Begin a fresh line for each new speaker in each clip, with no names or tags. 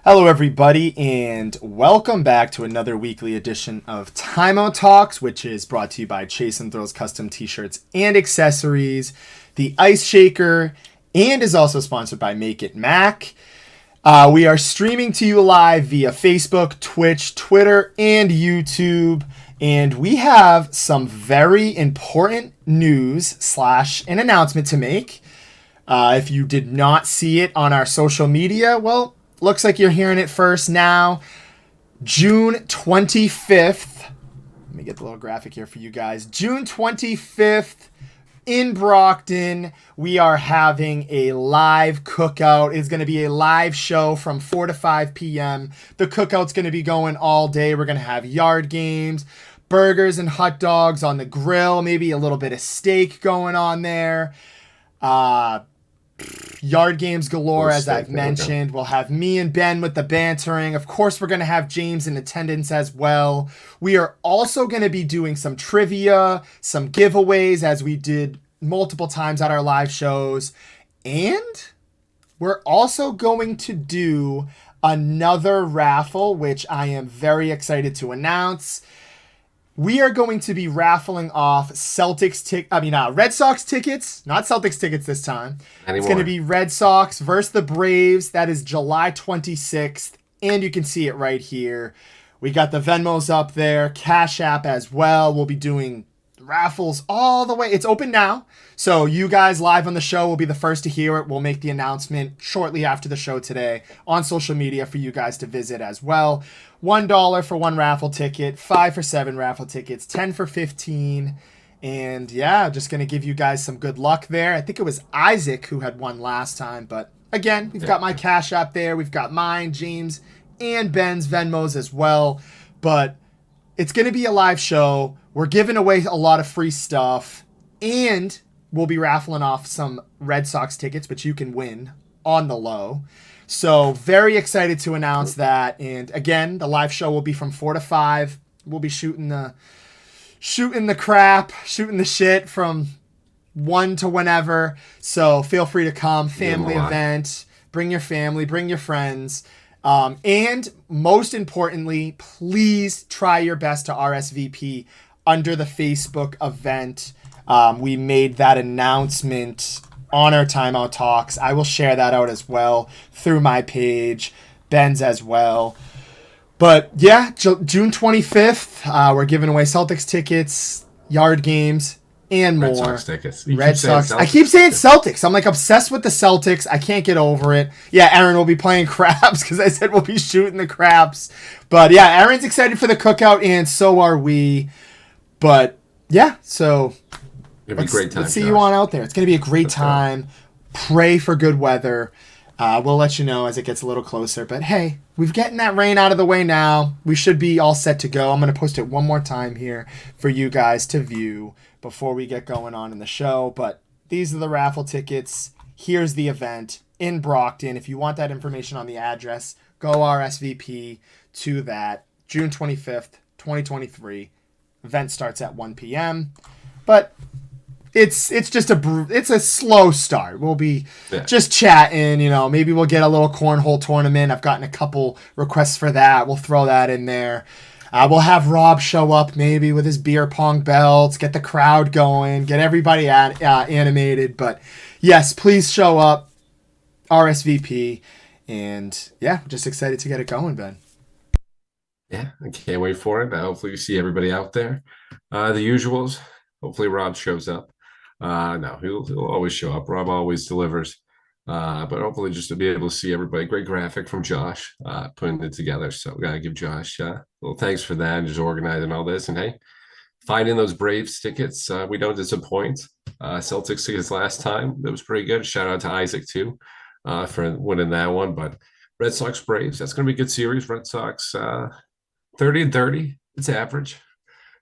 Hello, everybody, and welcome back to another weekly edition of Timeout Talks, which is brought to you by Chase and Throws Custom T-shirts and accessories, the Ice Shaker, and is also sponsored by Make It Mac. We are streaming to you live via Facebook, Twitch, Twitter, and YouTube, and we have some very important news / an announcement to make. If you did not see it on our social media, well, looks like you're hearing it first now. June 25th. Let me get the little graphic here for you guys. June 25th in Brockton, we are having a live cookout. It's going to be a live show from 4 to 5 p.m. The cookout's going to be going all day. We're going to have yard games, burgers and hot dogs on the grill, maybe a little bit of steak going on there. Yard games galore, as I've mentioned. We'll have me and Ben with the bantering. Of course, we're going to have James in attendance as well. We are also going to be doing some trivia, some giveaways, as we did multiple times at our live shows. And we're also going to do another raffle, which I am very excited to announce. We are going to be raffling off Red Sox tickets, not Celtics tickets this time. It's going to be Red Sox versus the Braves. That is July 26th, and you can see it right here. We got the Venmos up there, Cash App as well. We'll be doing raffles all the way. It's open now, so you guys live on the show will be the first to hear it. We'll make the announcement shortly after the show today on social media for you guys to visit as well. $1 for one raffle ticket, $5 for 7 raffle tickets, $10 for 15. And yeah, just going to give you guys some good luck there. I think it was Isaac who had won last time. But again, we've got my Cash App there. We've got mine, James, and Ben's Venmos as well. But it's going to be a live show. We're giving away a lot of free stuff. And we'll be raffling off some Red Sox tickets, which you can win on the low. So very excited to announce that. And again, the live show will be from 4 to 5. We'll be shooting the shit from 1 to whenever. So feel free to come. Family event. Bring your family, bring your friends. And most importantly, please try your best to RSVP under the Facebook event. We made that announcement on our Timeout Talks. I will share that out as well through my page, Ben's as well. But yeah, June 25th, we're giving away Celtics tickets, yard games, and more.
Red Sox tickets.
Red Sox. I keep saying Celtics. I'm like obsessed with the Celtics. I can't get over it. Yeah, Aaron will be playing craps because I said we'll be shooting the craps. But yeah, Aaron's excited for the cookout, and so are we. But yeah, so
it'll be a great time.
Let's see you on out there. It's going to be a great time. Pray for good weather. We'll let you know as it gets a little closer. But hey, we've gotten that rain out of the way now. We should be all set to go. I'm going to post it one more time here for you guys to view before we get going on in the show. But these are the raffle tickets. Here's the event in Brockton. If you want that information on the address, go RSVP to that. June 25th, 2023. Event starts at 1 p.m. But it's just a slow start. We'll be just chatting, maybe we'll get a little cornhole tournament. I've gotten a couple requests for that. We'll throw that in there. We'll have Rob show up maybe with his beer pong belts, get the crowd going, get everybody animated. But yes, please show up, RSVP, and yeah, just excited to get it going, Ben.
Yeah, I can't wait for it. Hopefully you see everybody out there. The usuals. Hopefully Rob shows up. No, he'll always show up. Rob always delivers. But hopefully just to be able to see everybody. Great graphic from Josh putting it together. So we got to give Josh a little thanks for that and just organizing all this. And hey, finding those Braves tickets, we don't disappoint. Celtics tickets last time, that was pretty good. Shout out to Isaac too for winning that one. But Red Sox Braves, that's going to be a good series. Red Sox 30-30, it's average.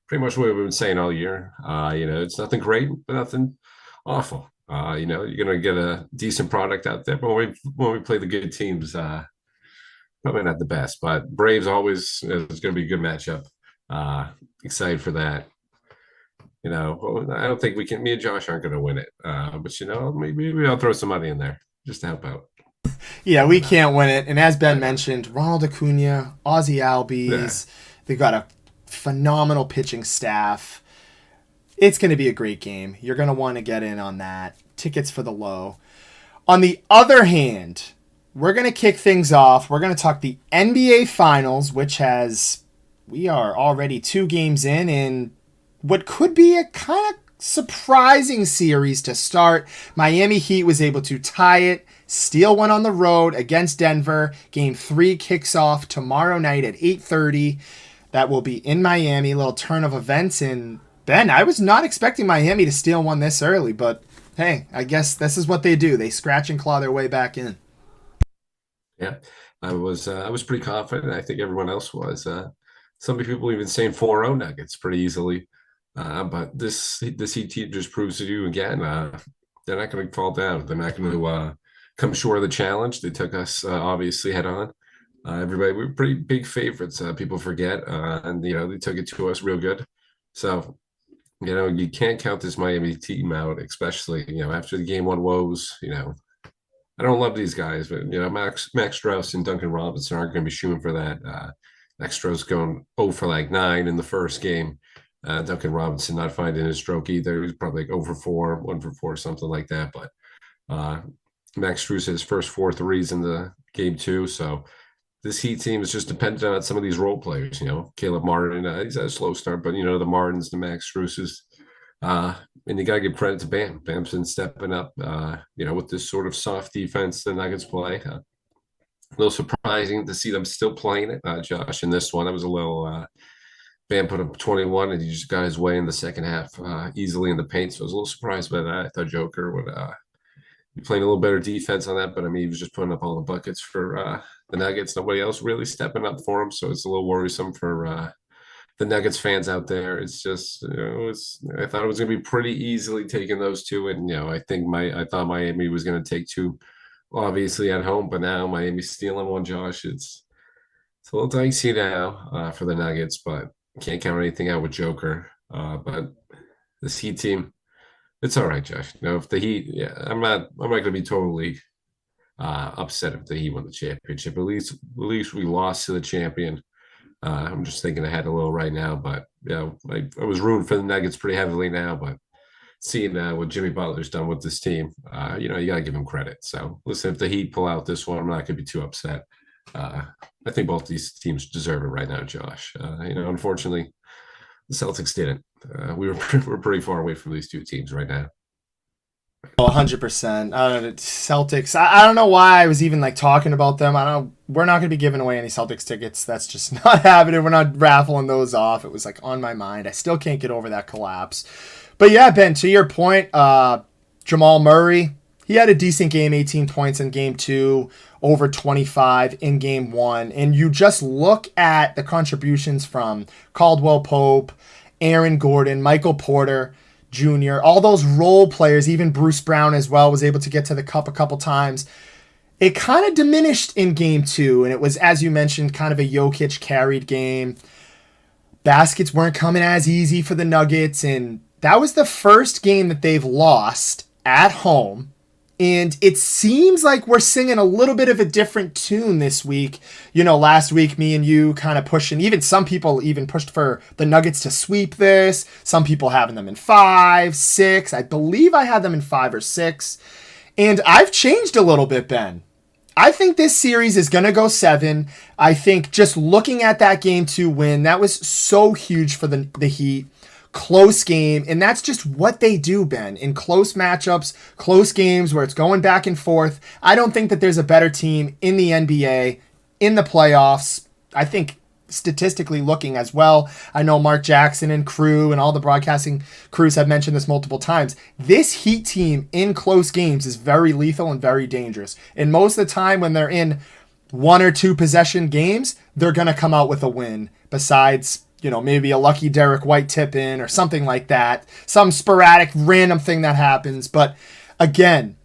Pretty much what we've been saying all year. It's nothing great, but nothing awful. You're going to get a decent product out there. But when we play the good teams, probably not the best. But Braves always is going to be a good matchup. Excited for that. I don't think me and Josh aren't going to win it. But maybe I'll throw some money in there just to help out.
Yeah, we can't win it. And as Ben mentioned, Ronald Acuna, Ozzy Albies, they've got a phenomenal pitching staff. It's going to be a great game. You're going to want to get in on that. Tickets for the low. On the other hand, we're going to kick things off. We're going to talk the NBA Finals, which we are already 2 games in what could be a kind of surprising series to start. Miami Heat was able to tie it, steal one on the road against Denver. Game 3 kicks off tomorrow night at 8:30. That will be in Miami. A little turn of events. And Ben, I was not expecting Miami to steal one this early, but hey, I guess this is what they do. They scratch and claw their way back in.
Yeah, I was pretty confident. I think everyone else was. Some people even saying 4-0 Nuggets pretty easily. But this Heat team just proves to you again, they're not going to fall down. They're not going to come short of the challenge. They took us obviously head on. Everybody, we were pretty big favorites. People forget, and they took it to us real good. So you can't count this Miami team out, especially after the game 1 woes. I don't love these guys, but Max Strauss and Duncan Robinson aren't going to be shooting for that. Max Strauss going 0 for 9 in the first game. Duncan Robinson not finding his stroke either. He was probably 0 for 4, 1 for 4, something like that. But Max Strus his first 4 threes in the game 2. So this Heat team is just dependent on some of these role players. Caleb Martin, he's had a slow start, but the Martins, the Max Struses. And you got to give credit to Bam. Bam's been stepping up, with this sort of soft defense the Nuggets play. A little surprising to see them still playing it, Josh, in this one. That was a little Bam put up 21, and he just got his way in the second half easily in the paint. So I was a little surprised by that. I thought Joker would be playing a little better defense on that, but he was just putting up all the buckets for the Nuggets. Nobody else really stepping up for him, so it's a little worrisome for the Nuggets fans out there. It's just, I thought it was going to be pretty easily taking those 2, and I thought Miami was going to take 2, obviously at home, but now Miami's stealing one. Josh, it's a little dicey now for the Nuggets, but can't count anything out with Joker. But this Heat team, it's all right, Josh. If the Heat, I'm not going to be totally upset if the Heat won the championship. At least we lost to the champion. I'm just thinking ahead a little right now, but I was rooting for the Nuggets pretty heavily now. But seeing what Jimmy Butler's done with this team, you got to give him credit. So listen, if the Heat pull out this one, I'm not going to be too upset. I think both these teams deserve it right now, Josh. Unfortunately, the Celtics didn't. We're pretty far away from these 2 teams right now.
100%. Celtics. I don't know why I was even talking about them. We're not going to be giving away any Celtics tickets. That's just not happening. We're not raffling those off. It was on my mind. I still can't get over that collapse. But yeah, Ben, to your point, Jamal Murray, he had a decent game, 18 points in game 2, over 25 in game 1. And you just look at the contributions from Caldwell Pope, Aaron Gordon, Michael Porter Jr., all those role players, even Bruce Brown as well, was able to get to the cup a couple times. It kind of diminished in game 2, and it was, as you mentioned, kind of a Jokic carried game. Baskets weren't coming as easy for the Nuggets, and that was the first game that they've lost at home. And it seems like we're singing a little bit of a different tune this week. Last week, me and you kind of pushing, even some people even pushed for the Nuggets to sweep this. Some people having them in 5, 6. I believe I had them in 5 or 6. And I've changed a little bit, Ben. I think this series is going to go 7. I think just looking at that game 2 win, that was so huge for the Heat. Close game, and that's just what they do, Ben. In close matchups, close games where it's going back and forth, I don't think that there's a better team in the NBA, in the playoffs. I think statistically looking as well. I know Mark Jackson and crew and all the broadcasting crews have mentioned this multiple times. This Heat team in close games is very lethal and very dangerous. And most of the time when they're in 1 or 2 possession games, they're going to come out with a win. Besides, maybe a lucky Derek White tip in or something like that. Some sporadic random thing that happens. But again,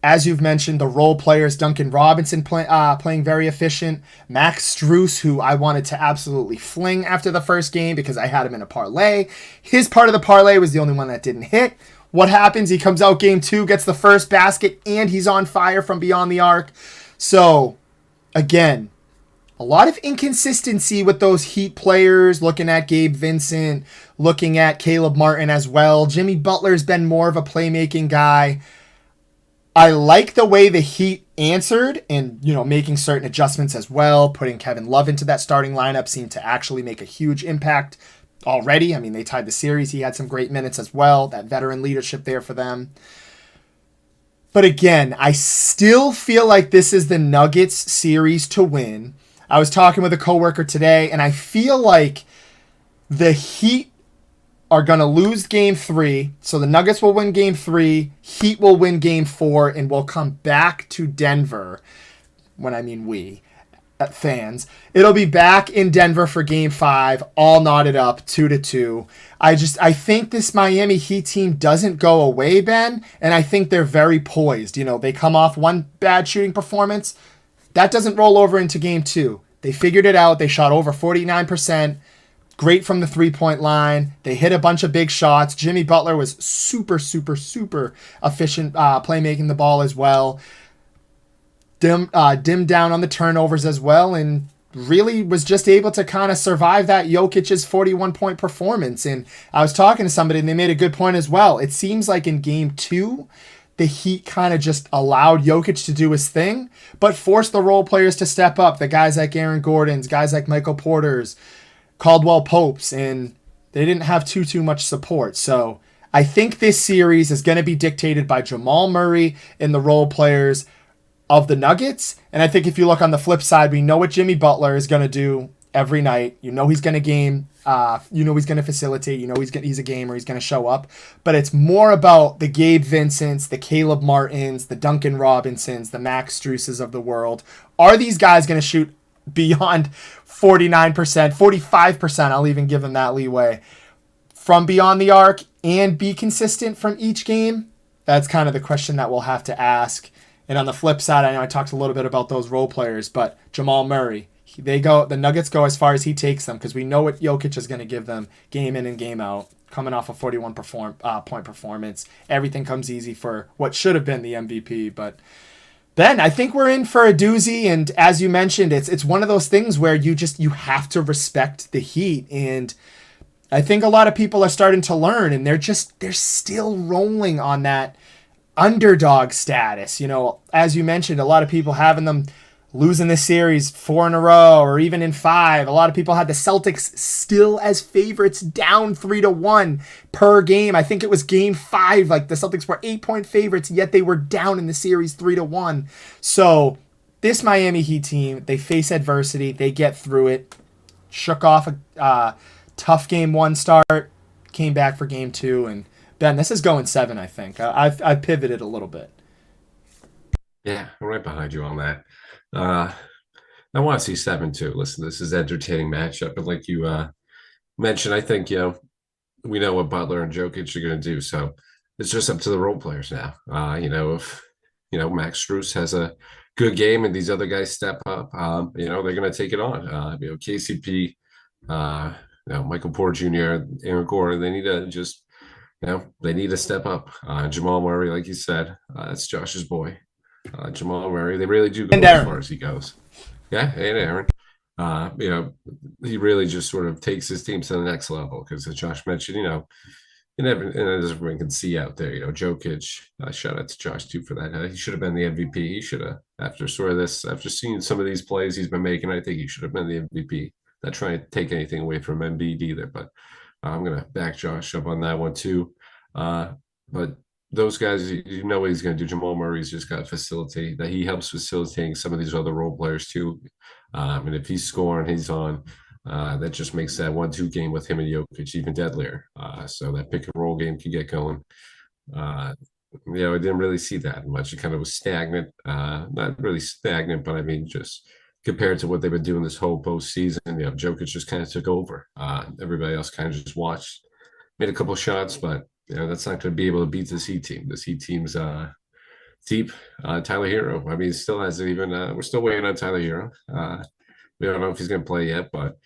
as you've mentioned, the role players, Duncan Robinson playing very efficient. Max Strus, who I wanted to absolutely fling after the first game because I had him in a parlay. His part of the parlay was the only one that didn't hit. What happens? He comes out game 2, gets the first basket, and he's on fire from beyond the arc. So, again, a lot of inconsistency with those Heat players, looking at Gabe Vincent, looking at Caleb Martin as well. Jimmy Butler's been more of a playmaking guy. I like the way the Heat answered and, making certain adjustments as well. Putting Kevin Love into that starting lineup seemed to actually make a huge impact already. I mean, they tied the series. He had some great minutes as well. That veteran leadership there for them. But again, I still feel like this is the Nuggets series to win. I was talking with a coworker today, and I feel like the Heat are going to lose game 3. So the Nuggets will win game 3. Heat will win game 4, and we'll come back to Denver. When I mean we, fans. It'll be back in Denver for game 5, all knotted up 2-2. I think this Miami Heat team doesn't go away, Ben, and I think they're very poised. They come off one bad shooting performance. That doesn't roll over into game 2. They figured it out. They shot over 49%. Great from the three-point line. They hit a bunch of big shots. Jimmy Butler was super, super, super efficient playmaking the ball as well. Dimmed down on the turnovers as well, and really was just able to kind of survive that Jokic's 41-point performance. And I was talking to somebody, and they made a good point as well. It seems like in game 2, the Heat kind of just allowed Jokic to do his thing, but forced the role players to step up. The guys like Aaron Gordon's, guys like Michael Porter's, Caldwell Pope's, and they didn't have too much support. So I think this series is going to be dictated by Jamal Murray and the role players of the Nuggets. And I think if you look on the flip side, we know what Jimmy Butler is going to do every night. He's going to game. He's going to facilitate. He's a gamer. He's going to show up. But it's more about the Gabe Vincents, the Caleb Martins, the Duncan Robinsons, the Max Struces of the world. Are these guys going to shoot beyond 49%, 45%? I'll even give them that leeway from beyond the arc and be consistent from each game. That's kind of the question that we'll have to ask. And on the flip side, I know I talked a little bit about those role players, but Jamal Murray, the Nuggets go as far as he takes them, because we know what Jokic is going to give them game in and game out. Coming off a 41-point performance, everything comes easy for what should have been the MVP. But Ben, I think we're in for a doozy, and as you mentioned, it's one of those things where you have to respect the Heat, and I think a lot of people are starting to learn, and they're still rolling on that underdog status. As you mentioned, a lot of people having them losing this series 4 in a row or even in 5. A lot of people had the Celtics still as favorites, down 3-1 per game. I think it was game 5. Like, the Celtics were 8-point favorites, yet they were down in the series 3-1. So this Miami Heat team, they face adversity, they get through it, shook off a tough game 1 start, came back for game 2, and Ben, this is going 7, I think. I've pivoted a little bit.
Yeah, I'm right behind you on that. I want to see 7 too. Listen, this is an entertaining matchup, and like you mentioned, I think we know what Butler and Jokic are going to do, so it's just up to the role players now. If Max Strus has a good game and these other guys step up, they're going to take it on. KCP, Michael Porter Jr., Aaron Gordon, they need to just. They need to step up. Jamal Murray, like you said, that's Josh's boy. Jamal Murray, they really do go as far as he goes. Yeah, and Aaron. He really just sort of takes his team to the next level because, as Josh mentioned, and as everyone can see out there, Jokic, shout out to Josh too for that. He should have been the MVP. He should have, after seeing some of these plays he's been making, I think he should have been the MVP. Not trying to take anything away from Embiid either, but I'm going to back Josh up on that one too. But those guys, you know what he's going to do. Jamal Murray's just got to facilitate. That he helps facilitating some of these other role players too. And if he's scoring, he's on. That just makes that 1-2 game with him and Jokic even deadlier. So that pick and roll game can get going. I didn't really see that much. It kind of was stagnant. Not really stagnant, but I mean, just compared to what they've been doing this whole postseason, Jokic just kind of took over. Everybody else kind of just watched, made a couple shots, but that's not going to be able to beat this Heat team. This Heat team's deep. Tyler Hero. I mean, still hasn't even. We're still waiting on Tyler Hero. We don't know if he's going to play yet, but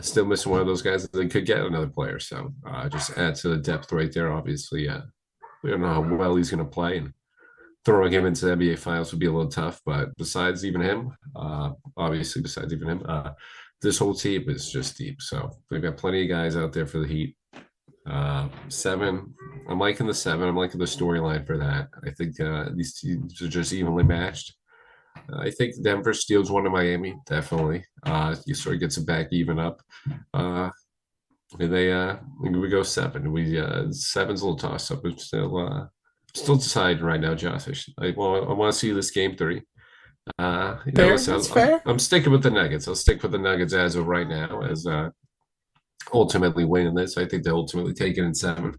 still missing one of those guys that they could get another player. So just add to the depth right there. Obviously, we don't know how well he's going to play, and throwing him into the NBA Finals would be a little tough. But besides even him, obviously besides even him, this whole team is just deep. So they've got plenty of guys out there for the Heat. 7, I'm liking the 7. I'm liking the storyline for that. I think these teams are just evenly matched. I think Denver steals one to Miami, definitely. You sort of gets it back even up. We go 7. Seven's a little toss up. It's still deciding right now, Josh. I want to see this game 3.
Fair,
Listen,
that's fair.
I'm sticking with the Nuggets. I'll stick with the Nuggets as of right now, as ultimately winning this. I think they ultimately take it in 7.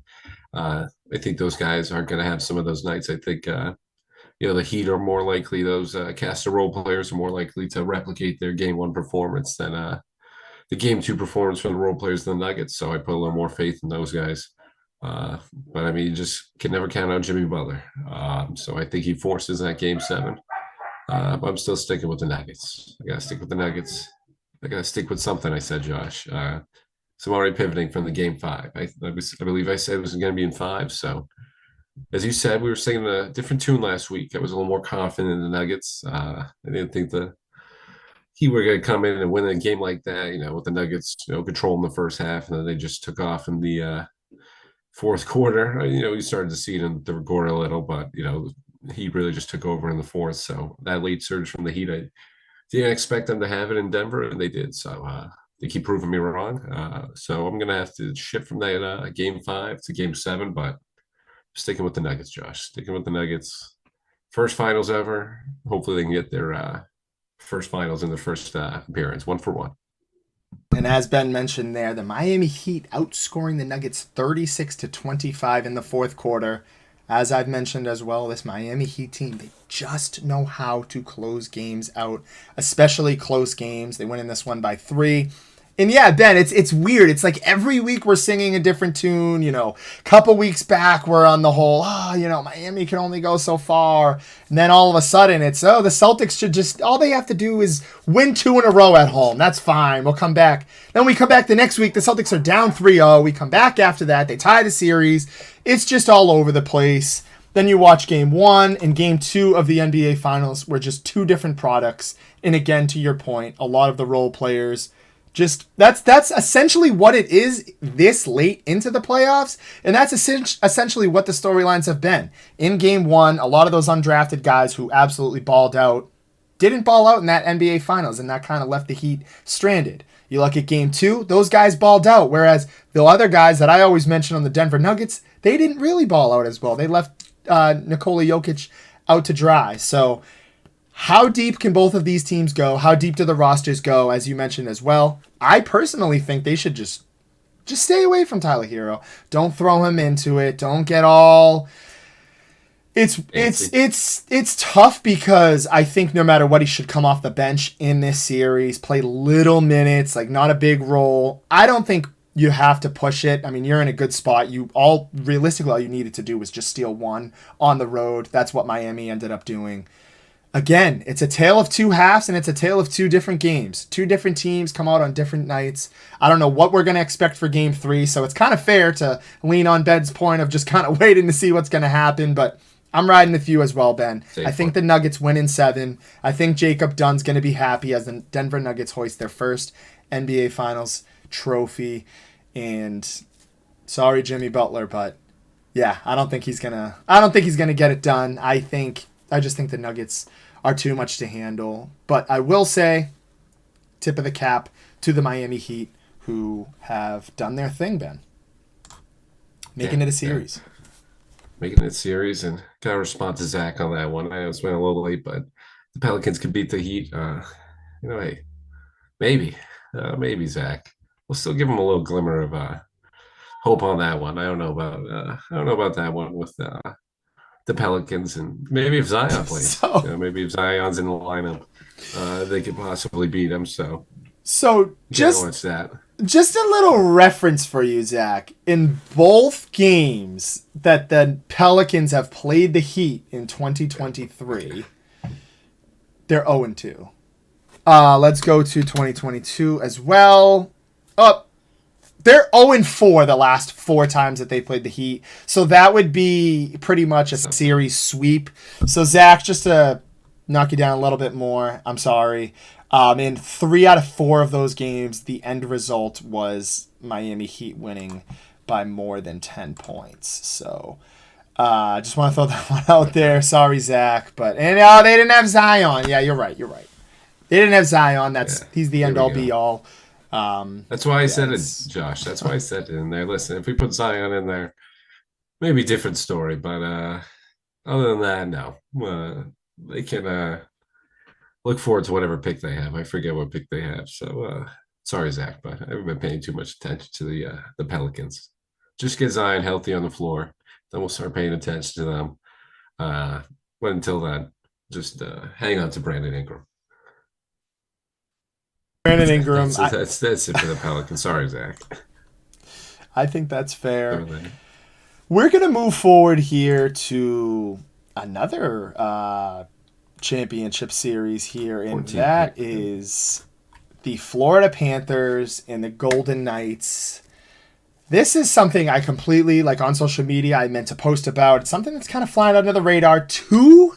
I think those guys aren't going to have some of those nights. I think the Heat are more likely; those caster role players are more likely to replicate their Game 1 performance than the Game 2 performance from the role players than the Nuggets. So I put a little more faith in those guys. But I mean, you just can never count on Jimmy Butler. So I think he forces that Game 7. But I'm still sticking with the Nuggets. I gotta stick with the Nuggets. I gotta stick with something. I said, Josh. So I'm already pivoting from the Game 5. I believe I said it was going to be in 5. So as you said, we were singing a different tune last week. I was a little more confident in the Nuggets. I didn't think the Heat were going to come in and win a game like that. With the Nuggets, controlling the first half, and then they just took off in the fourth quarter. You started to see it in the third quarter a little, but Heat really just took over in the fourth. So that late surge from the Heat, I didn't expect them to have it in Denver, and they did. So they keep proving me wrong. So I'm going to have to shift from that Game 5 to Game 7, but sticking with the Nuggets, Josh. Sticking with the Nuggets. First finals ever. Hopefully they can get their first finals in their first appearance, 1-for-1.
And as Ben mentioned there, the Miami Heat outscoring the Nuggets 36-25 in the fourth quarter. As I've mentioned as well, this Miami Heat team, they just know how to close games out, especially close games. They win in this one by 3. And yeah, Ben, it's weird. It's like every week we're singing a different tune. Couple weeks back we're on the whole, Miami can only go so far. And then all of a sudden it's, the Celtics should just, all they have to do is win 2 in a row at home. That's fine. We'll come back. Then we come back the next week. The Celtics are down 3-0. We come back after that. They tie the series. It's just all over the place. Then you watch Game 1 and Game 2 of the NBA Finals were just 2 different products. And again, to your point, a lot of the role players, just that's essentially what it is this late into the playoffs, and that's essentially what the storylines have been. In Game 1, a lot of those undrafted guys who absolutely balled out didn't ball out in that NBA Finals, and that kind of left the Heat stranded. You look at Game 2, those guys balled out, whereas the other guys that I always mention on the Denver Nuggets, they didn't really ball out as well. They left Nikola Jokic out to dry. So how deep can both of these teams go? How deep do the rosters go, as you mentioned as well? I personally think they should just stay away from Tyler Hero. Don't throw him into it. Don't get all... It's tough because I think no matter what, he should come off the bench in this series, play little minutes, like not a big role. I don't think you have to push it. I mean, you're in a good spot. Realistically, all you needed to do was just steal 1 on the road. That's what Miami ended up doing. Again, it's a tale of 2 halves, and it's a tale of 2 different games. 2 different teams come out on different nights. I don't know what we're going to expect for Game 3, so it's kind of fair to lean on Ben's point of just kind of waiting to see what's going to happen, but I'm riding with you as well, Ben. I think the Nuggets win in 7. I think Jacob Dunn's going to be happy as the Denver Nuggets hoist their first NBA Finals trophy, and sorry, Jimmy Butler, but yeah, I don't think he's going to get it done. I just think the Nuggets are too much to handle. But I will say, tip of the cap to the Miami Heat, who have done their thing, Ben. Making it a series.
Yeah. Making it a series, and got to respond to Zach on that one. I know it's been a little late, but the Pelicans could beat the Heat. Hey, maybe Zach. We'll still give him a little glimmer of hope on that one. I don't know about that one with the Pelicans, and maybe if Zion plays, maybe if Zion's in the lineup, they could possibly beat him. So
just
that.
Just a little reference for you, Zach. In both games that the Pelicans have played the Heat in 2023, they're 0-2. Let's go to 2022 as well. They're 0-4 the last 4 times that they played the Heat. So that would be pretty much a series sweep. So, Zach, just to knock you down a little bit more, I'm sorry. In 3 out of 4 of those games, the end result was Miami Heat winning by more than 10 points. So, just want to throw that one out there. Sorry, Zach. But they didn't have Zion. Yeah, you're right. They didn't have Zion. He's the end-all, be-all.
That's why I said it, Josh. That's why I said it in there. Listen, if we put Zion in there, maybe different story. But other than that, no. They can look forward to whatever pick they have. I forget what pick they have. So sorry, Zach, but I haven't been paying too much attention to the Pelicans. Just get Zion healthy on the floor, then we'll start paying attention to them. But until then, just hang on to Brandon Ingram.
Brandon Ingram.
That's it for the Pelicans. Sorry, Zach.
I think that's fair. We're going to move forward here to another championship series here, and that is the Florida Panthers and the Golden Knights. This is something I completely, on social media, I meant to post about. It's something that's kind of flying under the radar. 2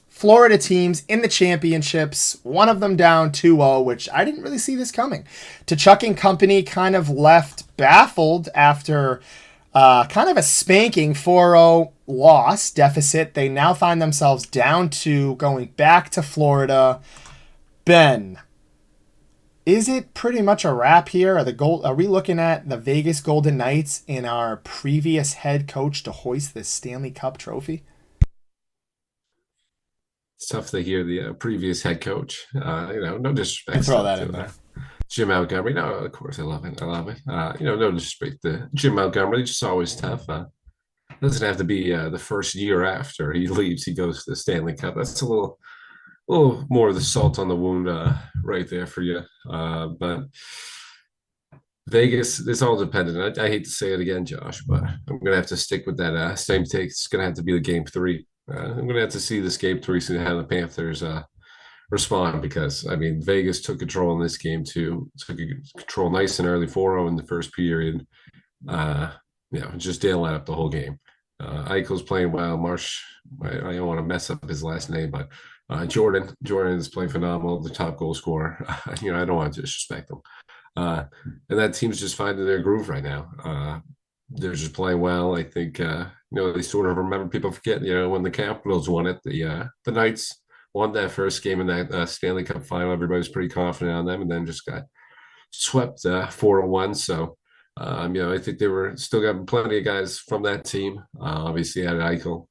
Florida teams in the championships, one of them down 2-0, which I didn't really see this coming. Tkachuk and company kind of left baffled after kind of a spanking 4-0 loss deficit. They now find themselves down 2, going back to Florida. Ben, is it pretty much a wrap here? Are we looking at the Vegas Golden Knights and our previous head coach to hoist this Stanley Cup trophy?
It's tough to hear the previous head coach. No disrespect.
Throw that in there.
Jim Montgomery. No, of course, I love it. No disrespect to Jim Montgomery. Just always tough. Doesn't have to be the first year after he leaves. He goes to the Stanley Cup. That's a little more of the salt on the wound right there for you. But Vegas, it's all dependent. I hate to say it again, Josh, but I'm gonna have to stick with that same take. It's gonna have to be the game 3. I'm going to have to see this game 3, see how the Panthers respond, because, Vegas took control in this game too. Took control nice and early, 4-0 in the first period. Just didn't let up the whole game. Eichel's playing well. Marsh, I don't want to mess up his last name, but Jordan is playing phenomenal, the top goal scorer. I don't want to disrespect them. And that team's just finding their groove right now. They're just playing well. I think they sort of remember, people forget, when the Capitals won it, the Knights won that first game in that Stanley Cup final. Everybody was pretty confident on them, and then just got swept 4-1. So I think they were still got plenty of guys from that team. Obviously had Eichel,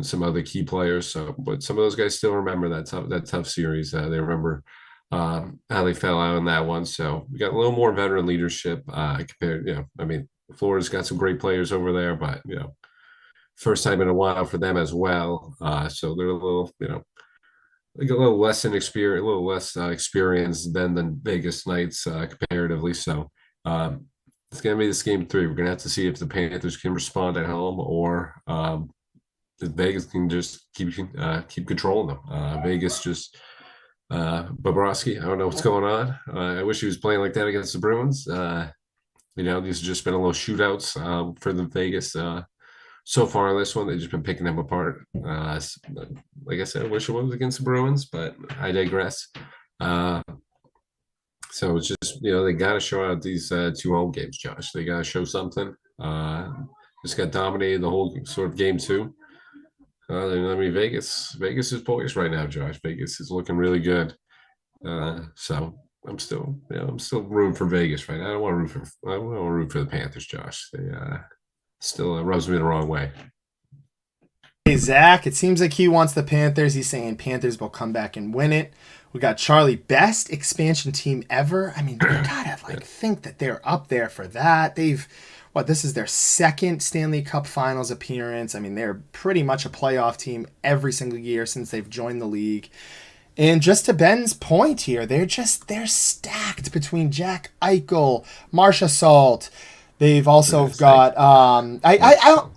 some other key players. So, but some of those guys still remember that tough series. They remember how they fell out in that one. So we got a little more veteran leadership compared. Florida's got some great players over there, but first time in a while for them as well. So they're a little, a little less inexperienced, a little less experienced than the Vegas Knights comparatively. So it's going to be this game 3. We're going to have to see if the Panthers can respond at home, or if Vegas can just keep controlling them. Vegas just Bobrovsky, I don't know what's going on. I wish he was playing like that against the Bruins. These have just been a little shootouts for the Vegas so far in this one. They've just been picking them apart. Like I said, I wish it was against the Bruins, but I digress. So it's just, they got to show out these 2 home games, Josh. They got to show something. Just got dominated the whole sort of game 2. Vegas is poised right now, Josh. Vegas is looking really good. So I'm still rooting for Vegas right now. I don't want to root for the Panthers, Josh. They still rubs me the wrong way.
Hey, Zach, it seems like he wants the Panthers. He's saying Panthers will come back and win it. We got Charlie, best expansion team ever. You gotta think that they're up there for that. This is their 2nd Stanley Cup Finals appearance. They're pretty much a playoff team every single year since they've joined the league. And just to Ben's point here, they're stacked between Jack Eichel, Marcia Salt. They've also got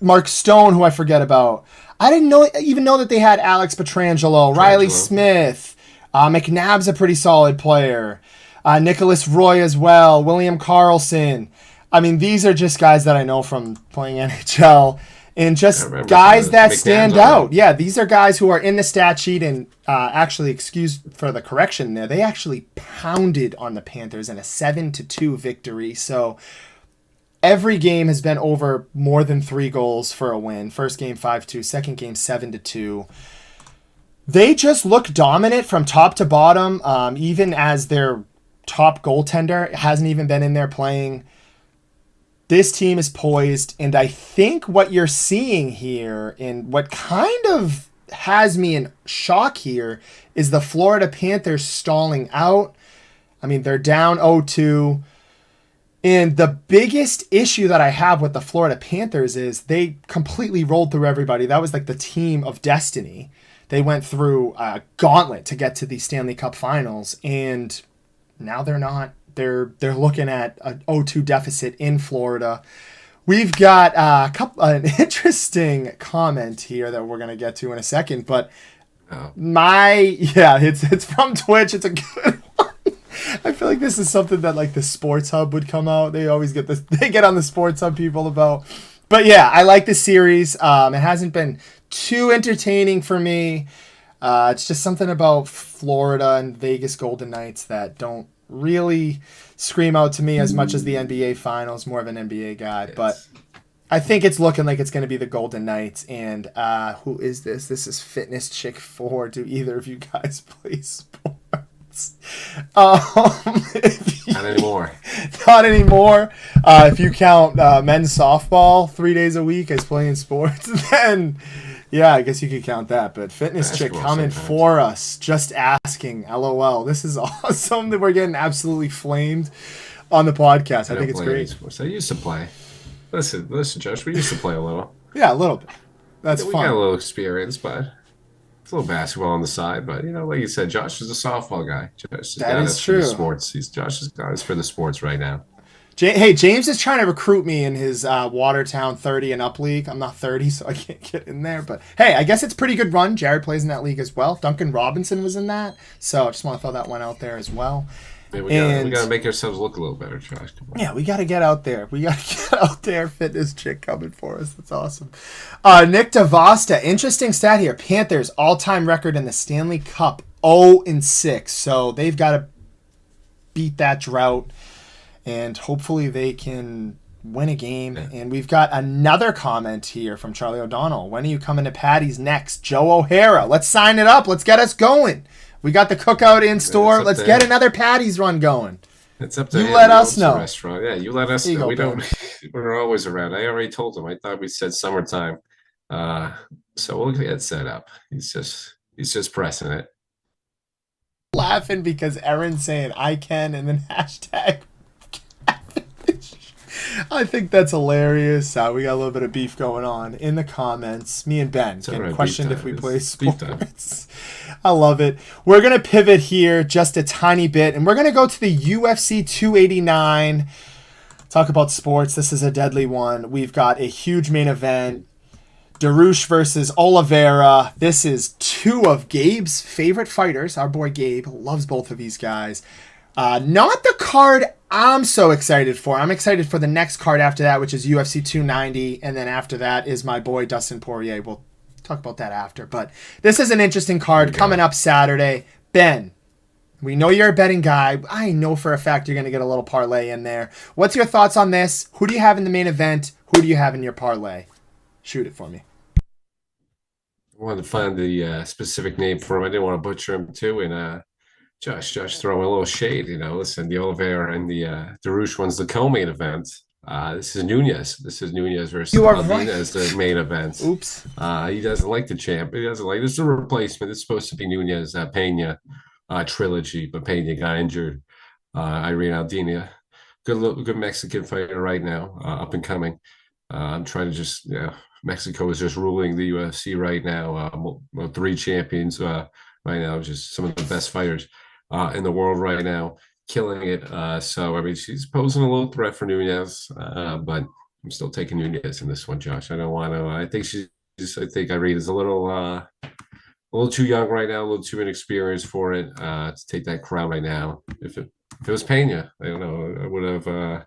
Mark Stone, who I forget about. I didn't even know that they had Alex Pietrangelo, Riley Smith. McNabb's a pretty solid player. Nicholas Roy as well, William Carlson. I mean, these are just guys that I know from playing NHL and
I
just
remember some
guys
of the
that
McNabb's
stand
on there.
out. Yeah, these are guys who are in the stat sheet and actually, excuse for the correction there, they actually pounded on the Panthers in a 7-2 victory. So every game has been over more than 3 goals for a win. First game 5-2, second game 7-2. They just look dominant from top to bottom, even as their top goaltender hasn't even been in there playing. This team is poised, and I think what you're seeing here, and what kind of has me in shock here, is the Florida Panthers stalling out. I mean, they're down 0-2. And the biggest issue that I have with the Florida Panthers is they completely rolled through everybody. That was like the team of destiny. They went through a gauntlet to get to the Stanley Cup Finals, and now they're not. They're looking at an 0-2 deficit in Florida. We've got an interesting comment here that we're gonna get to in a second, but
Oh,
it's from Twitch. It's a good one. I feel like this is something that like the Sports Hub would come out. They always get this. They get on the Sports Hub people about. But yeah, I like the series. It hasn't been too entertaining for me. It's just something about Florida and Vegas Golden Knights that don't really scream out to me as much as the NBA Finals. More of an NBA guy, but
it's
I think it's looking like it's going to be the Golden Knights. And who is this? This is Fitness Chick 4. Do either of you guys play sports? Um, if you-
not anymore.
Not anymore. If you count men's softball 3 days a week as playing sports, then yeah, I guess you could count that. But Fitness Chick
Basketball
coming
sometimes.
for us, just asking. LOL. This is awesome that we're getting absolutely flamed on the podcast. I
I
think
don't
it's
play any
great.
sports. I used to play. Listen, Josh. We used to play a little.
Yeah, a little bit. That's
We got a
fun.
little experience, but it's a little basketball on the side. But like you said, Josh is a softball guy. Josh has
That
got
is
us for the
true.
sports. Josh has got us for the sports right now.
Hey, James is trying to recruit me in his Watertown 30 and up league. I'm not 30, so I can't get in there. But hey, I guess it's a pretty good run. Jared plays in that league as well. Duncan Robinson was in that. So I just want to throw that one out there as well.
Yeah, we
And
got to make ourselves look a little better, Josh. Come on.
yeah, we got to get out there. We got to get out there. Fitness Chick coming for us. That's awesome. Nick DeVosta, interesting stat here. Panthers all-time record in the Stanley Cup, 0-6. So they've got to beat that drought, and hopefully they can win a game.
Yeah.
And we've got another comment here from Charlie O'Donnell. When are you coming to Patty's next? Joe O'Hara. Let's sign it up. Let's get us going. We got the cookout in store.
up
Let's
there.
get another Patty's run going.
It's up to
You
him.
let
He
us
owns the
know.
Restaurant. Yeah, you let us
There you
know.
go,
We don't.
Ben.
We're always around. I already told him. I thought we said summertime. So we'll get it set up. He's just pressing it.
Laughing because Erin's saying I can and then hashtag. I think that's hilarious. We got a little bit of beef going on in the comments. Me and Ben
It's all
getting
right,
questioned
beef
if we
time.
play
It's beef time.
sports. I love it. We're going to pivot here just a tiny bit, and we're going to go to the UFC 289. Talk about sports. This is a deadly one. We've got a huge main event. Darush versus Oliveira. This is two of Gabe's favorite fighters. Our boy Gabe loves both of these guys. Not the card I'm so excited for. I'm excited for the next card after that, which is UFC 290. And then after that is my boy Dustin Poirier. We'll talk about that after. But this is an interesting card coming up Saturday. Ben, we know you're a betting guy. I know for a fact you're going to get a little parlay in there. What's your thoughts on this? Who do you have in the main event? Who do you have in your parlay? Shoot it for me.
I wanted to find the specific name for him. I didn't want to butcher him too. And Josh throwing a little shade. Listen, the Oliveira and the Darush one's the co-main event. This is Nunez. This is Nunez versus
You are
Alvarez, the main event.
Oops.
He doesn't like the champ. He doesn't like this is a replacement. It's supposed to be Nunez Pena trilogy, but Pena got injured. Irene Aldana, good Mexican fighter right now, up and coming. I'm trying to just Mexico is just ruling the UFC right now. 3 champions right now, just some of the best fighters in the world right now, killing it. So I mean, she's posing a little threat for Nunez, but I'm still taking Nunez in this one, Josh. I don't want to. I think Irene is a little too young right now, a little too inexperienced for it to take that crown right now. If it If it was Pena, I don't know, I would have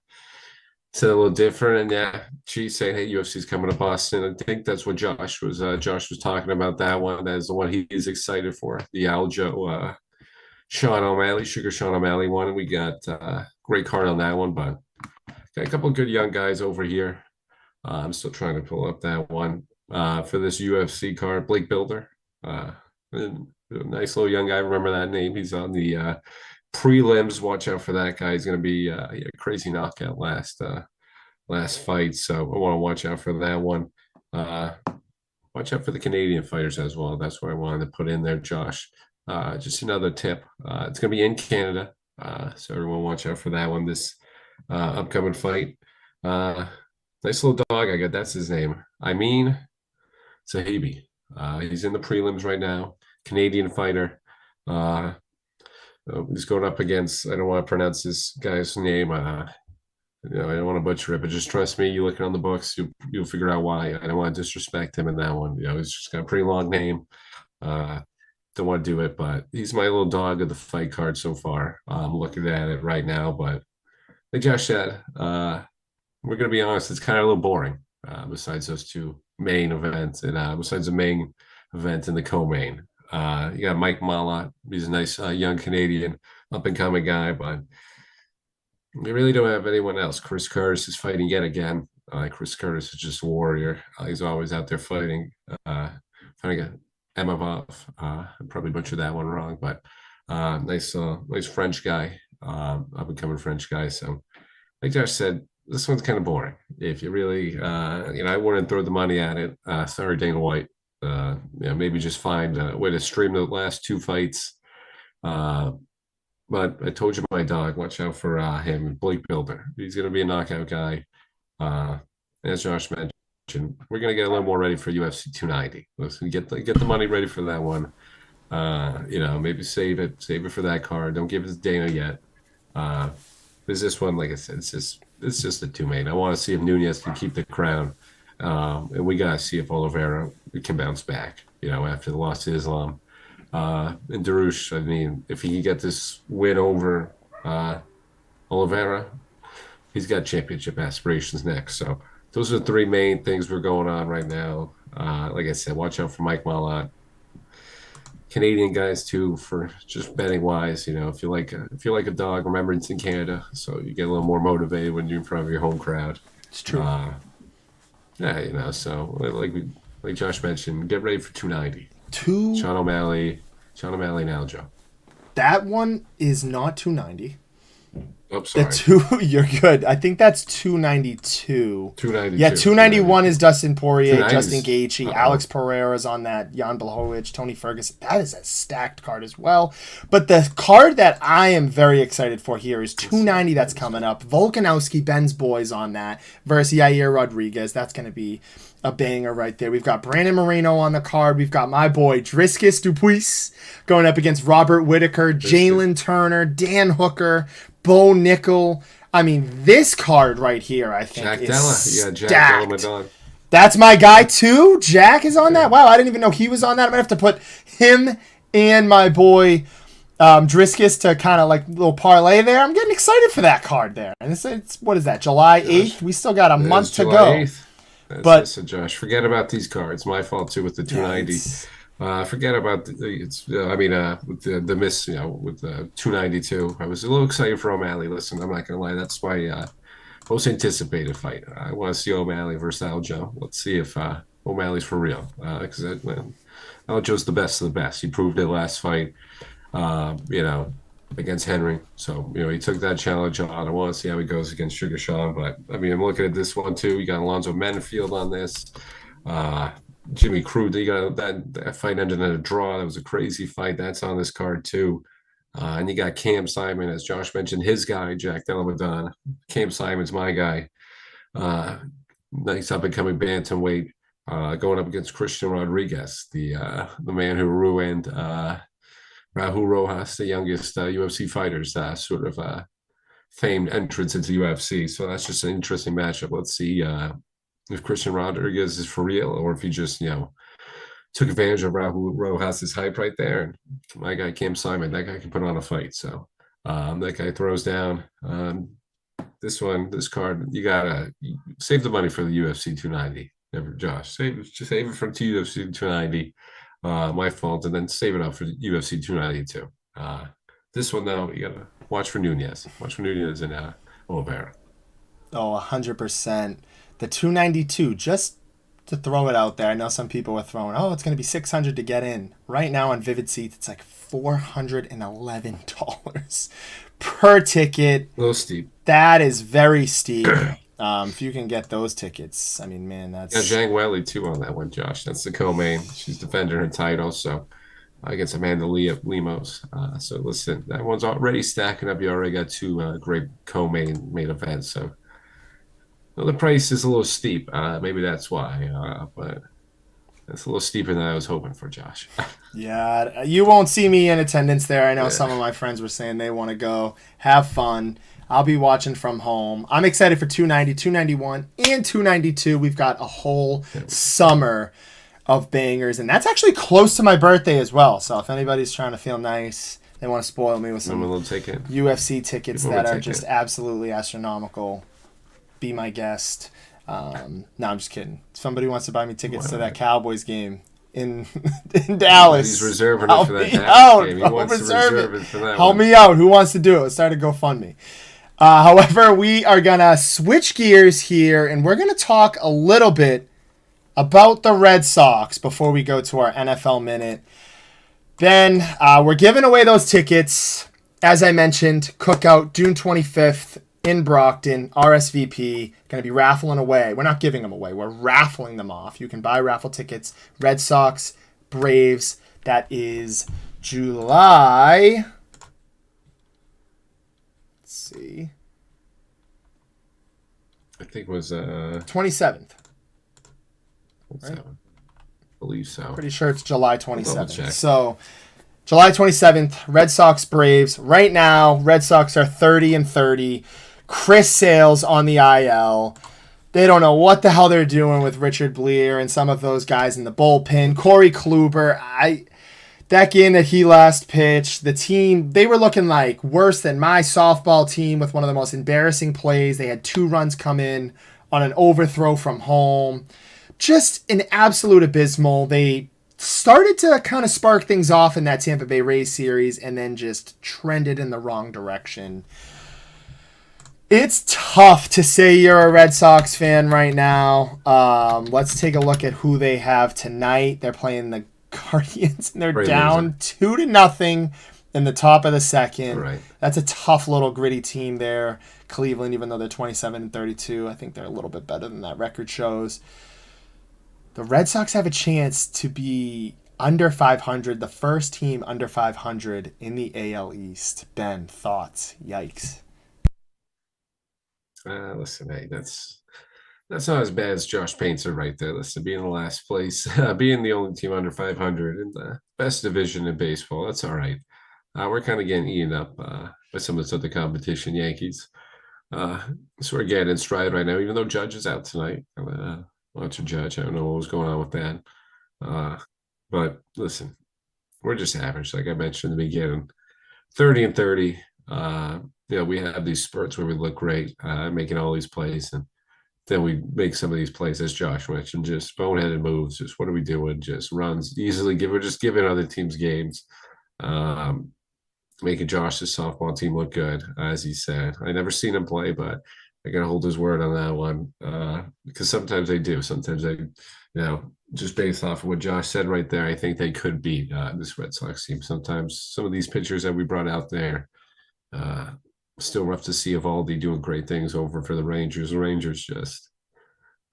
said a little different. And yeah, she's saying, "Hey, UFC's coming to Boston." I think that's what Josh was talking about. That one as the one he's excited for. The Aljo, Sean O'Malley, Sugar Sean O'Malley one. We got great card on that one, but got a couple of good young guys over here. I'm still trying to pull up that one for this UFC card. Blake Builder, nice little young guy. Remember that name? He's on the prelims. Watch out for that guy. He's going to be a crazy knockout last fight. So I want to watch out for that one. Watch out for the Canadian fighters as well. That's what I wanted to put in there, Josh. Just another tip. It's going to be in Canada. So everyone watch out for that one. This upcoming fight. Nice little dog I got. That's his name. I mean, Zahabi. He's in the prelims right now. Canadian fighter. He's going up against, I don't want to pronounce this guy's name. I don't want to butcher it, but just trust me. You look it on the books, you'll figure out why. I don't want to disrespect him in that one. He's just got a pretty long name. Don't want to do it, but he's my little dog of the fight card so far. I'm looking at it right now, but like Josh said, we're going to be honest, it's kind of a little boring besides those two main events and besides the main event and the co-main. You got Mike Malott. He's a nice young Canadian up-and-coming guy, but we really don't have anyone else. Chris Curtis is fighting yet again. Chris Curtis is just a warrior. He's always out there fighting. Trying to get Emavov. I probably butchered that one wrong, but nice French guy, up-and-coming French guy. So, like Josh said, this one's kind of boring. If you really, I wouldn't throw the money at it. Sorry, Dana White. Maybe just find a way to stream the last two fights. But I told you my dog, watch out for him, Blake Builder. He's going to be a knockout guy. As Josh mentioned, we're going to get a little more ready for UFC 290. Let's get the money ready for that one. Maybe save it for that card. Don't give it to Dana yet. There's this one, like I said, it's just the two main. I want to see if Nunez can keep the crown. And we got to see if Oliveira can bounce back, after the loss to Islam. And Darush, I mean, if he can get this win over Oliveira, he's got championship aspirations next. So those are the three main things we're going on right now. Like I said, watch out for Mike Malott. Canadian guys too, for just betting wise. If you like a dog, remember it's in Canada, so you get a little more motivated when you're in front of your home crowd.
It's true.
Yeah, so like Josh mentioned, get ready for 290.
Sean
O'Malley and Aljo.
That one is not 290.
Oh, sorry.
You're good. I think that's 292.
292.
Yeah, 291 is Dustin Poirier,
290's
Justin Gaethje, Alex Pereira's on that, Jan Blachowicz, Tony Ferguson. That is a stacked card as well. But the card that I am very excited for here is 290 that's coming up. Volkanovski, Ben's boys on that versus Yair Rodriguez. That's going to be a banger right there. We've got Brandon Moreno on the card. We've got my boy Dricus Dupuis going up against Robert Whitaker, Jalen Turner, Dan Hooker, Bo Nickel. I mean, this card right here, I think,
Jack
is
Della.
stacked.
Yeah, Jack Della.
That's my guy too. Jack is on that. Wow, I didn't even know he was on that. I'm gonna have to put him and my boy Dricus to kind of like little parlay there. I'm getting excited for that card there. And it's what is that? July 8th. We still got a month to go.
8th. But Josh, forget about these cards. My fault too with the 290. Forget about with the miss, with the 292. I was a little excited for O'Malley. Listen, I'm not gonna lie, that's my most anticipated fight. I want to see O'Malley versus Aljo. Let's see if O'Malley's for real. Because Aljo's the best of the best. He proved it last fight. Against Henry. So, he took that challenge on. I want to see how he goes against Sugar Sean. But, I'm looking at this one, too. You got Alonzo Menfield on this. Jimmy Crute, you got that fight ended in a draw. That was a crazy fight. That's on this card, too. And you got Cam Simon, as Josh mentioned, his guy, Jack Della Madonna. Cam Simon's my guy. Nice up-and-coming bantamweight. Going up against Christian Rodriguez, the man who ruined Rahul Rojas, the youngest UFC fighters, famed entrance into UFC. So that's just an interesting matchup. Let's see if Christian Rodriguez is for real or if he just, took advantage of Rahul Rojas' hype right there. And my guy, Cam Simon, that guy can put on a fight. So That guy throws down. This card, you gotta save the money for the UFC 290. Never, Josh, save it for UFC 290. My fault, and then save it up for UFC 292. This one though, you gotta watch for Nunez. Watch for Nunez and Oliveira.
Oh, 100%. The 292, just to throw it out there. I know some people were throwing, oh, it's going to be 600 to get in. Right now on Vivid Seats, it's like $411 per ticket.
A little steep.
That is very steep. If you can get those tickets, I mean, man, that's...
Yeah, Zhang Weili too on that one, Josh. That's the co-main. She's defending her title, so against Amanda Lemos. So listen, that one's already stacking up. You already got two great main events. So well, the price is a little steep. Maybe that's why. But it's a little steeper than I was hoping for, Josh.
Yeah, you won't see me in attendance there. I know
Yeah.
some of my friends were saying they want to go have fun. I'll be watching from home. I'm excited for 290, 291, and 292. We've got a whole summer of bangers, and that's actually close to my birthday as well. So if anybody's trying to feel nice, they want to spoil me with some UFC tickets that are just absolutely astronomical, be my guest. No, I'm just kidding. If somebody wants to buy me tickets to that Cowboys game in Dallas,
he's reserving it for that game. He wants to reserve it for that.
Help me out. Who wants to do it? Let's start a GoFundMe. However, we are going to switch gears here, and we're going to talk a little bit about the Red Sox before we go to our NFL Minute. Then we're giving away those tickets. As I mentioned, Cookout, June 25th in Brockton, RSVP. Going to be raffling away. We're not giving them away. We're raffling them off. You can buy raffle tickets. Red Sox, Braves. That is July... see.
I think it was
27th. Right?
I believe so.
Pretty sure it's July 27th. So July 27th, Red Sox Braves. Right now, Red Sox are 30-30. Chris Sale's on the IL. They don't know what the hell they're doing with Richard Bleer and some of those guys in the bullpen. Corey Kluber, that game that he last pitched, the team, they were looking like worse than my softball team with one of the most embarrassing plays. They had 2 runs come in on an overthrow from home. Just an absolute abysmal. They started to kind of spark things off in that Tampa Bay Rays series and then just trended in the wrong direction. It's tough to say you're a Red Sox fan right now. Let's take a look at who they have tonight. They're playing the Guardians, and they're down 2-0 in the top of the second.
Right.
That's a tough little gritty team there. Cleveland, even though they're 27-32, I think they're a little bit better than that record shows. The Red Sox have a chance to be under 500, the first team under 500 in the AL East. Ben, thoughts? Yikes.
Listen, hey, that's not as bad as Josh paints it right there. Listen, being in the last place, being the only team under 500 in the best division in baseball, that's all right. We're kind of getting eaten up by some of this other competition, Yankees. So we're getting in stride right now, even though Judge is out tonight. Watch a Judge. I don't know what was going on with that. But listen, we're just average, like I mentioned in the beginning. 30-30. We have these spurts where we look great, making all these plays, and then we make some of these plays, as Josh mentioned, just boneheaded moves. Just what are we doing? Just runs easily. We're just giving other teams games, making Josh's softball team look good, as he said. I never seen him play, but I gotta hold his word on that one because sometimes they do. Sometimes they, just based off of what Josh said right there, I think they could beat this Red Sox team. Sometimes some of these pitchers that we brought out there. Still rough to see Evaldi doing great things over for the Rangers. The Rangers just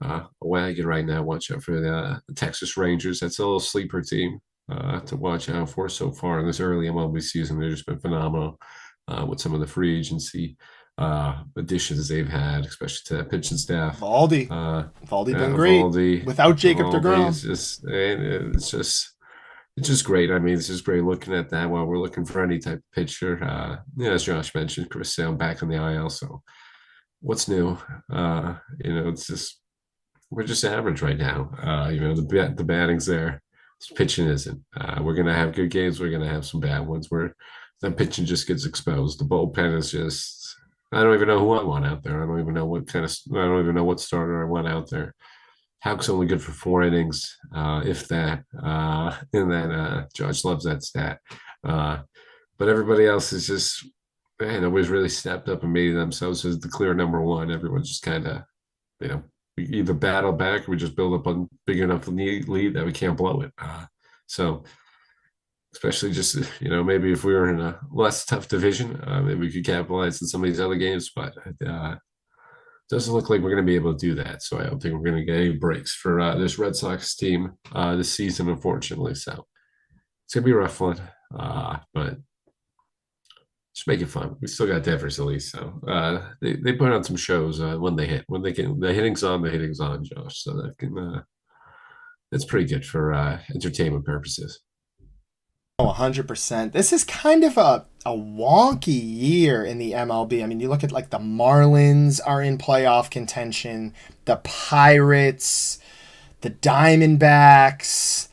a wagon right now. Watch out for the Texas Rangers. That's a little sleeper team to watch out for so far in this early MLB season. They've just been phenomenal with some of the free agency additions they've had, especially to that pitching staff.
Evaldi been great without Jacob deGrom.
It's just great. I mean, it's just great looking at that while we're looking for any type of pitcher. As Josh mentioned, Chris Sale back on the IL. So what's new? It's just, we're just average right now. The batting's there. Pitching isn't. We're going to have good games. We're going to have some bad ones. That pitching just gets exposed. The bullpen is just, I don't even know who I want out there. I don't even know I don't even know what starter I want out there. Hauk's only good for 4 innings, if that. And then Josh loves that stat. But everybody else is just, man, nobody's really stepped up and made themselves as the clear number one. Everyone's just kind of, you know, we either battle back or we just build up a big enough lead that we can't blow it. So, especially just, maybe if we were in a less tough division, maybe we could capitalize in some of these other games, but doesn't look like we're going to be able to do that. So I don't think we're going to get any breaks for this Red Sox team this season, unfortunately. So it's going to be a rough one, but just make it fun. We still got Devers at least. So they put on some shows when they hit. When they can, the hitting's on, Josh. So that's pretty good for entertainment purposes.
Oh, 100%. This is kind of a wonky year in the MLB. I mean, you look at like the Marlins are in playoff contention, the Pirates, the Diamondbacks,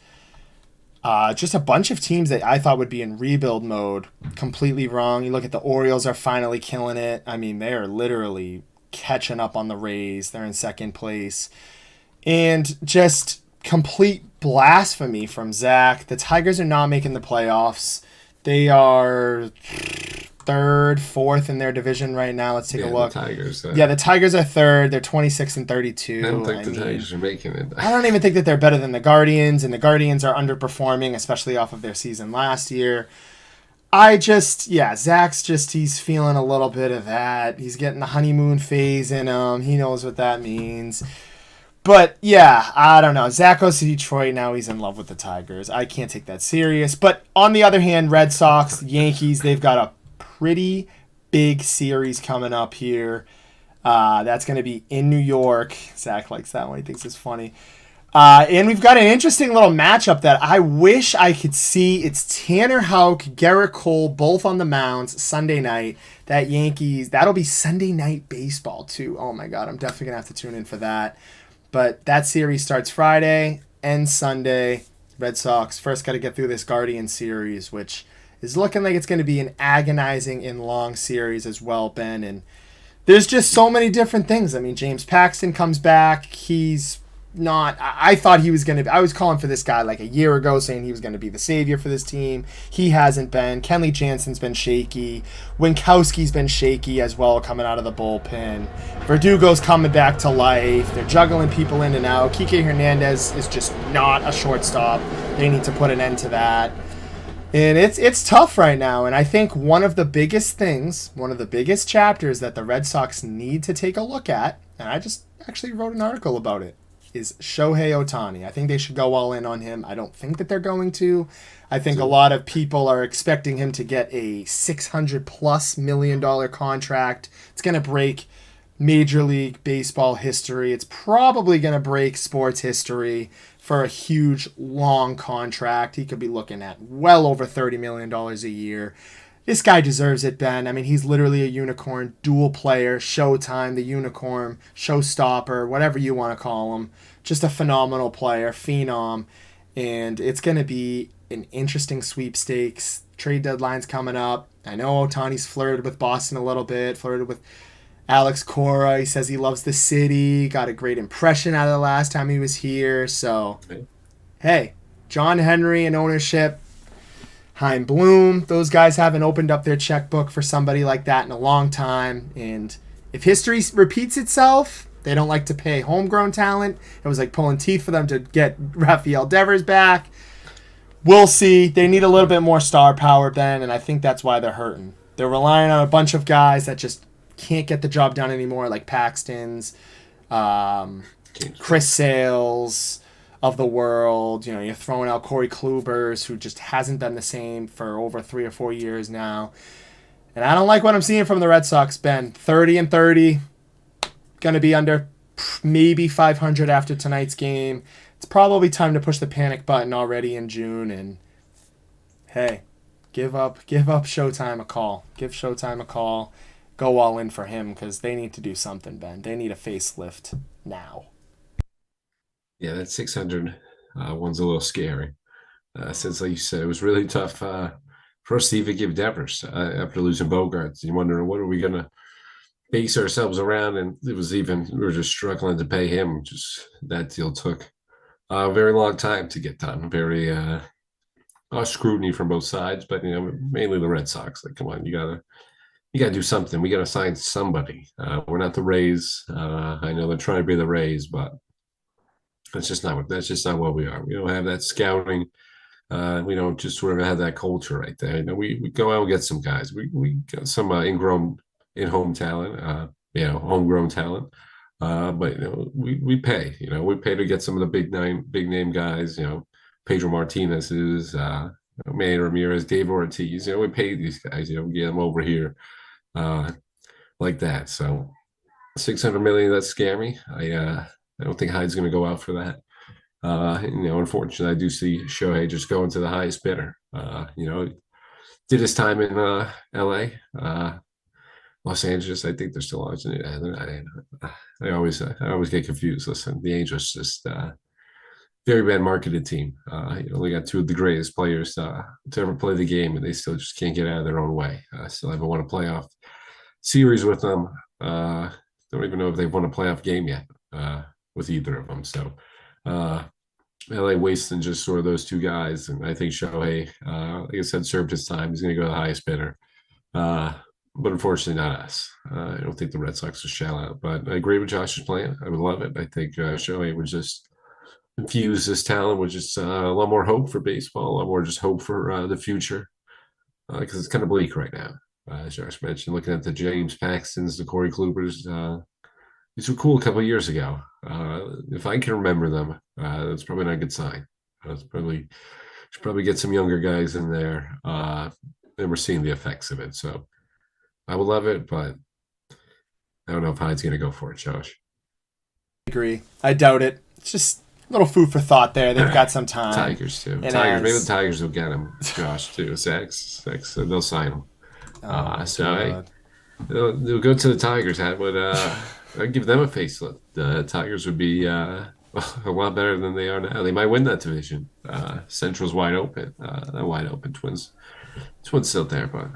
just a bunch of teams that I thought would be in rebuild mode. Completely wrong. You look at the Orioles are finally killing it. I mean, they are literally catching up on the Rays. They're in second place. And just complete blasphemy from Zach. The Tigers are not making the playoffs. They are third, fourth in their division right now. Let's take a look.
The Tigers.
The Tigers are third. They're 26 and 32.
I don't think the Tigers are making it.
I don't even think that they're better than the Guardians, and the Guardians are underperforming, especially off of their season last year. Zach's he's feeling a little bit of that. He's getting the honeymoon phase in him. He knows what that means. But, yeah, I don't know. Zach goes to Detroit. Now he's in love with the Tigers. I can't take that serious. But on the other hand, Red Sox, Yankees, they've got a pretty big series coming up here. That's going to be in New York. Zach likes that one. He thinks it's funny. And we've got an interesting little matchup that I wish I could see. It's Tanner Houck, Garrett Cole, both on the mounds Sunday night. That'll be Sunday Night Baseball, too. Oh, my God. I'm definitely going to have to tune in for that. But that series starts Friday, ends Sunday. Red Sox first got to get through this Guardian series, which is looking like it's going to be an agonizing and long series as well, Ben. And there's just so many different things. I mean, James Paxton comes back. He's not... I thought he was going to be... I was calling for this guy like a year ago, saying he was going to be the savior for this team. He hasn't been. Kenley Jansen's been shaky. Winkowski's been shaky as well coming out of the bullpen. Verdugo's coming back to life. They're juggling people in and out. Kike Hernandez is just not a shortstop. They need to put an end to that. And it's tough right now. And I think one of the biggest chapters that the Red Sox need to take a look at, and I just actually wrote an article about it, is Shohei Ohtani. I think they should go all in on him. I don't think that they're going to. I think a lot of people are expecting him to get a $600+ million contract. It's going to break Major League Baseball history. It's probably going to break sports history for a huge, long contract. He could be looking at well over $30 million a year. This guy deserves it, Ben. I mean, he's literally a unicorn, dual player, Showtime, the unicorn, showstopper, whatever you want to call him. Just a phenomenal player, phenom. And it's going to be an interesting sweepstakes. Trade deadline's coming up. I know Ohtani's flirted with Boston a little bit, flirted with Alex Cora. He says he loves the city, got a great impression out of the last time he was here. So, hey, John Henry and ownership, Chaim Bloom, those guys haven't opened up their checkbook for somebody like that in a long time. And if history repeats itself, they don't like to pay homegrown talent. It was like pulling teeth for them to get Rafael Devers back. We'll see. They need a little bit more star power, Ben, and I think that's why they're hurting. They're relying on a bunch of guys that just can't get the job done anymore, like Paxton's, Chris Sales of the world. You know, you're throwing out Corey Klubers, who just hasn't been the same for over 3 or 4 years now. And I don't like what I'm seeing from the Red Sox, Ben. 30-30, going to be under maybe 500 after tonight's game. It's probably time to push the panic button already in June. And hey, give up Showtime a call. Give Showtime a call. Go all in for him because they need to do something, Ben. They need a facelift now.
Yeah, that 600 one's a little scary. Since, like you said, it was really tough for us to even give Devers after losing Bogarts. You wonder what are we going to base ourselves around, and it was even we were just struggling to pay him. Just that deal took a very long time to get done. Very scrutiny from both sides, but mainly the Red Sox. Like, come on, you gotta do something. We gotta sign somebody. We're not the Rays. I know they're trying to be the Rays, but that's just not what we are. We don't have that scouting. We don't just sort of have that culture right there. We go out and get some guys. We got some ingrown in-home talent, homegrown talent. But we pay. We pay to get some of the big name guys. Pedro Martinez is Manny Ramirez, Dave Ortiz. We pay these guys. Get them over here like that. So 600 million, that's scary. I don't think Hyde's going to go out for that. Unfortunately, I do see Shohei just going to the highest bidder. Did his time in L.A., Los Angeles. I think they're still on. I always get confused. Listen, the Angels just very bad marketed team. They got two of the greatest players to ever play the game, and they still just can't get out of their own way. Still haven't won a playoff series with them. Don't even know if they've won a playoff game yet with either of them. So LA wasting just sort of those two guys. And I think Shohei, like I said, served his time. He's going to go to the highest bidder. But unfortunately, not us. I don't think the Red Sox will shell out. But I agree with Josh's plan. I would love it. I think Shohei would just infuse this talent with just a lot more hope for baseball, a lot more just hope for the future. Because it's kind of bleak right now. As Josh mentioned, looking at the James Paxtons, the Corey Klubers, these were cool a couple of years ago. If I can remember them, that's probably not a good sign. Should probably get some younger guys in there, and we're seeing the effects of it. So I would love it, but I don't know if Hyde's going to go for it, Josh.
I agree. I doubt it. It's just a little food for thought there. They've got some time.
Tigers too. Maybe the Tigers will get him, Josh too. Six. They'll sign him. They'll go to the Tigers. I'd give them a facelift. The Tigers would be a lot better than they are now. They might win that division. Central's wide open. They're wide open. Twins still there, but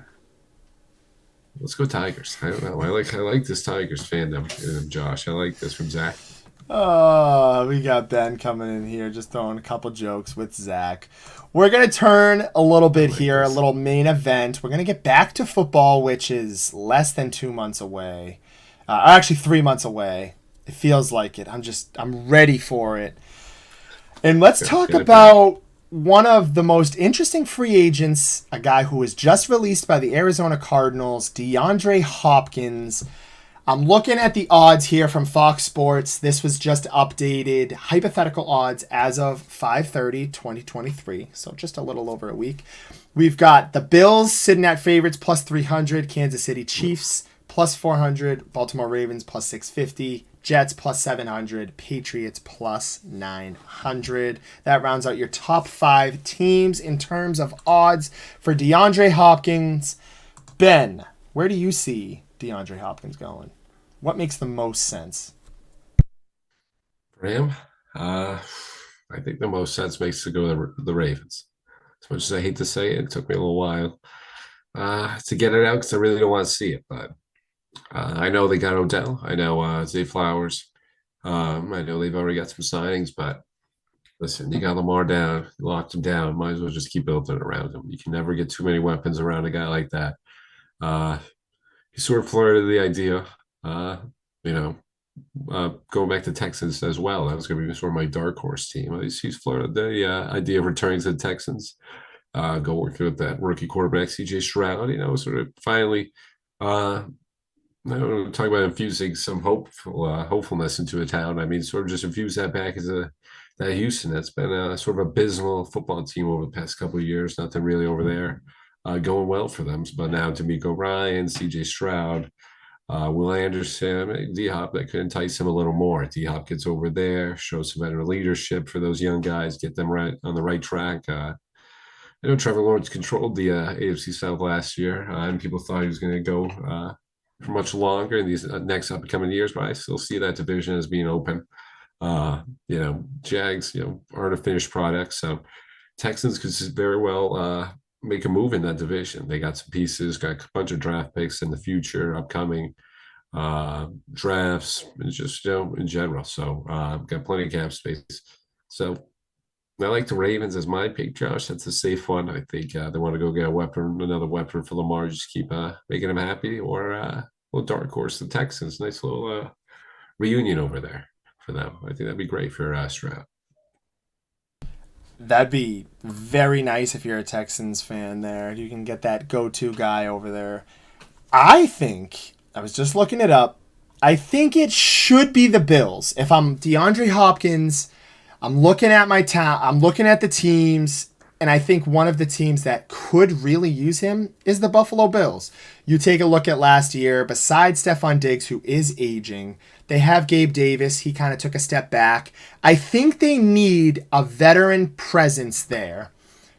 let's go Tigers. I don't know. I like this Tigers fandom, Josh. I like this from Zach.
Oh, we got Ben coming in here, just throwing a couple jokes with Zach. We're going to turn a little bit here, a little main event. We're going to get back to football, which is less than 2 months away. Actually, 3 months away. It feels like it. I'm ready for it. And let's talk about one of the most interesting free agents, a guy who was just released by the Arizona Cardinals, DeAndre Hopkins. I'm looking at the odds here from Fox Sports. This was just updated. Hypothetical odds as of 5/30/2023. So just a little over a week. We've got the Bills sitting at favorites plus 300. Kansas City Chiefs plus 400. Baltimore Ravens plus 650. Jets plus 700. Patriots plus 900. That rounds out your top 5 teams in terms of odds for DeAndre Hopkins. Ben, where do you see DeAndre Hopkins going? What makes the most sense?
For him, I think the most sense makes to go to the Ravens. As much as I hate to say it took me a little while to get it out because I really don't want to see it. But I know they got Odell. I know Zay Flowers. I know they've already got some signings, but listen, you got Lamar down, you locked him down. Might as well just keep building around him. You can never get too many weapons around a guy like that. He sort of flirted the idea, going back to Texans as well. That was going to be sort of my dark horse team. He's flirted the idea of returning to the Texans, go work with that rookie quarterback, CJ Stroud, sort of finally, talking about infusing some hopefulness into a town. I mean, sort of just infuse that back as that Houston. That's been a sort of abysmal football team over the past couple of years. Nothing really over there. Going well for them, but now D'Amico Ryan, C.J. Stroud, Will Anderson, D-Hop, that could entice him a little more. D-Hop gets over there, shows some better leadership for those young guys, get them right on the right track. I know Trevor Lawrence controlled the AFC South last year, and people thought he was going to go for much longer in these next upcoming years, but I still see that division as being open. Jags, aren't a finished product, so Texans could very well make a move in that division. They got some pieces, got a bunch of draft picks in the future, upcoming drafts, and just in general. So got plenty of cap space. So I like the Ravens as my pick, Josh. That's a safe one. I think they want to go get a weapon, another weapon for Lamar, just keep making him happy. Or little dark horse, the Texans, nice little reunion over there for them. I think that'd be great for Stroud.
That'd be very nice if you're a Texans fan there. You can get that go-to guy over there. I think, I was just looking it up, I think it should be the Bills. If I'm DeAndre Hopkins, I'm looking at my town, I'm looking at the teams, and I think one of the teams that could really use him is the Buffalo Bills. You take a look at last year, besides Stephon Diggs, who is aging, they have Gabe Davis. He kind of took a step back. I think they need a veteran presence there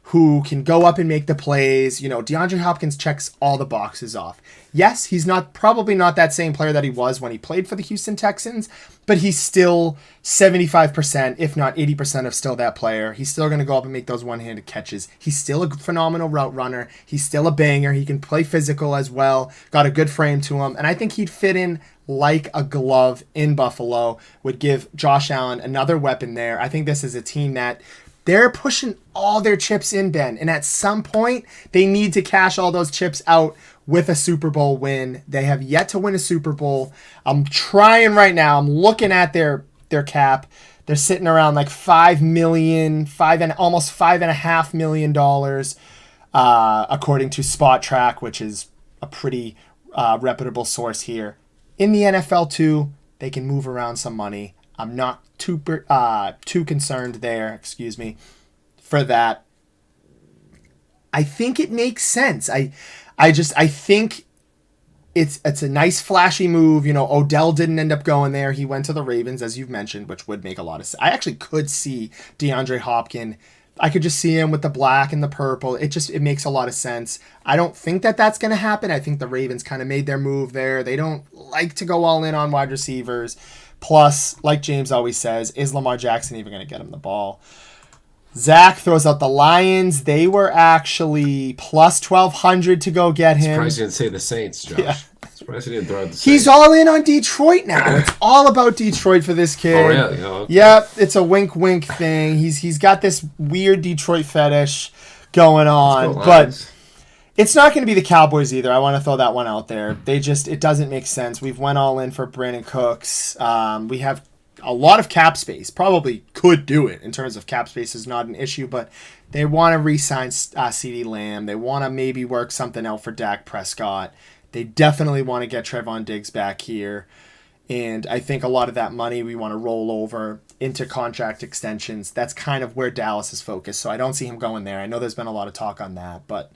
who can go up and make the plays. You know, DeAndre Hopkins checks all the boxes off. Yes, he's probably not that same player that he was when he played for the Houston Texans, but he's still 75%, if not 80% of still that player. He's still going to go up and make those one-handed catches. He's still a phenomenal route runner. He's still a banger. He can play physical as well. Got a good frame to him. And I think he'd fit in like a glove in Buffalo, would give Josh Allen another weapon there. I think this is a team that they're pushing all their chips in, Ben. And at some point, they need to cash all those chips out with a Super Bowl win. They have yet to win a Super Bowl. I'm trying right now. I'm looking at their cap. They're sitting around like $5 million, almost $5.5 million, according to Spot Track, which is a pretty reputable source here. In the NFL too, they can move around some money. I'm not too concerned there, excuse me, for that. I think it makes sense. I think it's a nice flashy move. You know, Odell didn't end up going there. He went to the Ravens, as you've mentioned, which would make a lot of sense. I actually could see DeAndre Hopkins. I could just see him with the black and the purple. It makes a lot of sense. I don't think that that's going to happen. I think the Ravens kind of made their move there. They don't like to go all in on wide receivers. Plus, like James always says, is Lamar Jackson even going to get him the ball? Zach throws out the Lions. They were actually plus 1,200 to go get him.
Surprised you didn't say the Saints, Josh. Yeah. Surprised you didn't throw out the Saints.
He's all in on Detroit now. It's all about Detroit for this kid.
Oh, really? Oh, okay.
Yep, it's a wink thing. He's got this weird Detroit fetish going on. But it's not going to be the Cowboys either. I want to throw that one out there. It doesn't make sense. We've went all in for Brandon Cooks. We have a lot of cap space. Probably could do it in terms of cap space is not an issue, but they want to re-sign CeeDee Lamb. They want to maybe work something out for Dak Prescott. They definitely want to get Trevon Diggs back here. And I think a lot of that money we want to roll over into contract extensions. That's kind of where Dallas is focused. So I don't see him going there. I know there's been a lot of talk on that, but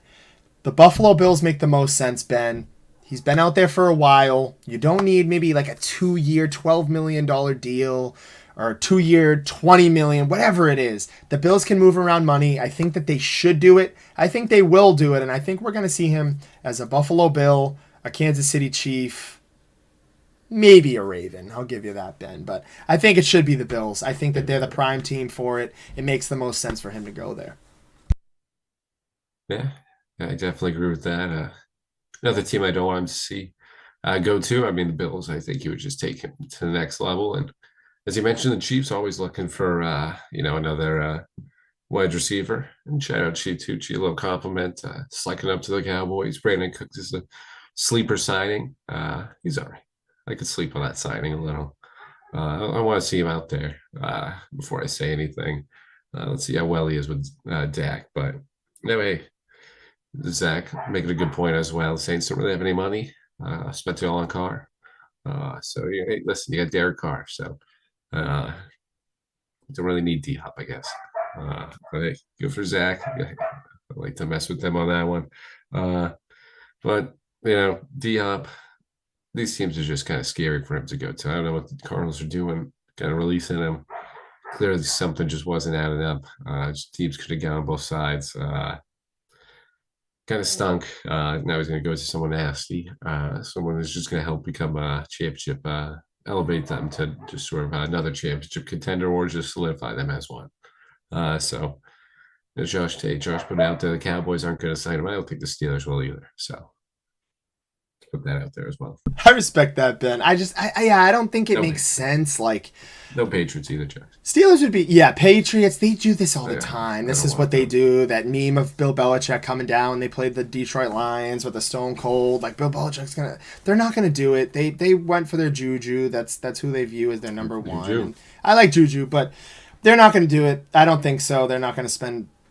the Buffalo Bills make the most sense, Ben. He's been out there for a while. You don't need maybe like a 2-year, $12 million deal or a 2-year, $20 million, whatever it is. The Bills can move around money. I think that they should do it. I think they will do it. And I think we're going to see him as a Buffalo Bill, a Kansas City Chief, maybe a Raven. I'll give you that, Ben. But I think it should be the Bills. I think that they're the prime team for it. It makes the most sense for him to go there.
Yeah, I definitely agree with that. Another team I don't want him to see go to, I mean, the Bills. I think he would just take him to the next level. And as you mentioned, the Chiefs always looking for, another wide receiver. And shout out Chi, a little compliment. Slacking up to the Cowboys. Brandon Cooks is a sleeper signing. He's all right. I could sleep on that signing a little. I want to see him out there before I say anything. Let's see how well he is with Dak. But anyway, Zach making a good point as well. The Saints don't really have any money. Spent it all on Carr. So hey, listen, you got Derek Carr. So don't really need D-Hop, I guess. But hey, good for Zach. I like to mess with them on that one. But D-Hop, these teams are just kind of scary for him to go to. I don't know what the Cardinals are doing, kind of releasing him. Clearly something just wasn't adding up. Teams could have gone on both sides. Kind of stunk. Now he's going to go to someone nasty, someone who's just going to help become a championship, elevate them to just sort of another championship contender or just solidify them as one. So As Josh put out there, the Cowboys aren't going to sign him. I don't think the Steelers will either. So put that out there as well.
I respect that, Ben. Yeah, I don't think it
No,
makes sense. Like,
no Patriots either, Josh.
Steelers would be, yeah, Patriots, they do this all the
Yeah,
time.
I
This
don't
is
want
what they
them.
do. That meme of Bill Belichick coming down. They played the Detroit Lions with a Stone Cold. Like, Bill Belichick's they're not gonna do it. They went for their Juju. That's who they view as their number one.
Juju.
And I like Juju, but they're not gonna do it. I don't think so. They're not gonna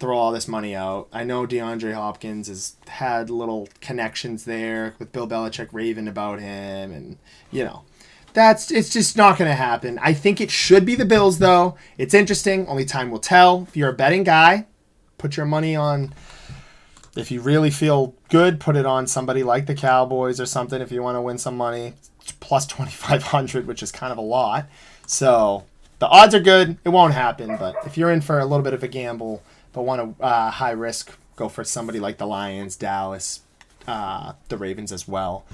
throw all this money out. I know DeAndre Hopkins has had little connections there with Bill Belichick raving about him, and you know, it's just not going to happen. I think it should be the Bills, though. It's interesting. Only time will tell. If you're a betting guy, put your money on. If you really feel good, put it on somebody like the Cowboys or something. If you want to win some money, it's plus 2,500, which is kind of a lot. So the odds are good. It won't happen. But if you're in for a little bit of a gamble, but want a high risk, go for somebody like the Lions, Dallas, the Ravens as well.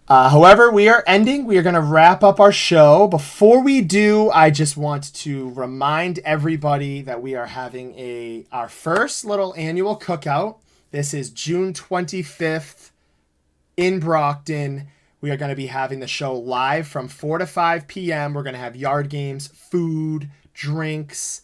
However, we are ending. We are going to wrap up our show. Before we do, I just want to remind everybody that we are having our first little annual cookout. This is June 25th in Brockton. We are going to be having the show live from 4 to 5 p.m. We're going to have yard games, food, drinks,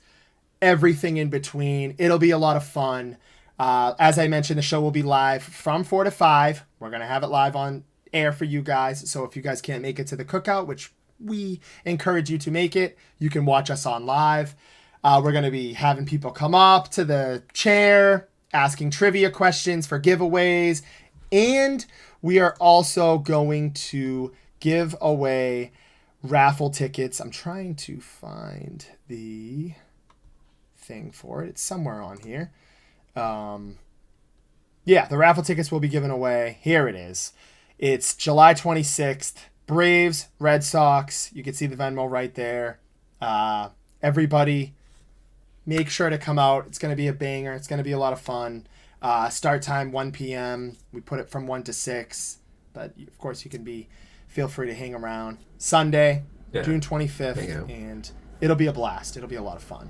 everything in between. It'll be a lot of fun. As I mentioned, the show will be live from 4 to 5. We're going to have it live on air for you guys. So if you guys can't make it to the cookout, which we encourage you to make it, you can watch us on live. We're going to be having people come up to the chair, asking trivia questions for giveaways. And we are also going to give away raffle tickets. I'm trying to find the thing for it. It's somewhere on here. Yeah, the raffle tickets will be given away. Here it is. It's July 26th. Braves, Red Sox. You can see the Venmo right there. Everybody, make sure to come out. It's going to be a banger. It's going to be a lot of fun. Start time 1 p.m. We put it from 1 to 6. But, of course, you can feel free to hang around. Sunday, June 25th. And it'll be a blast. It'll be a lot of fun.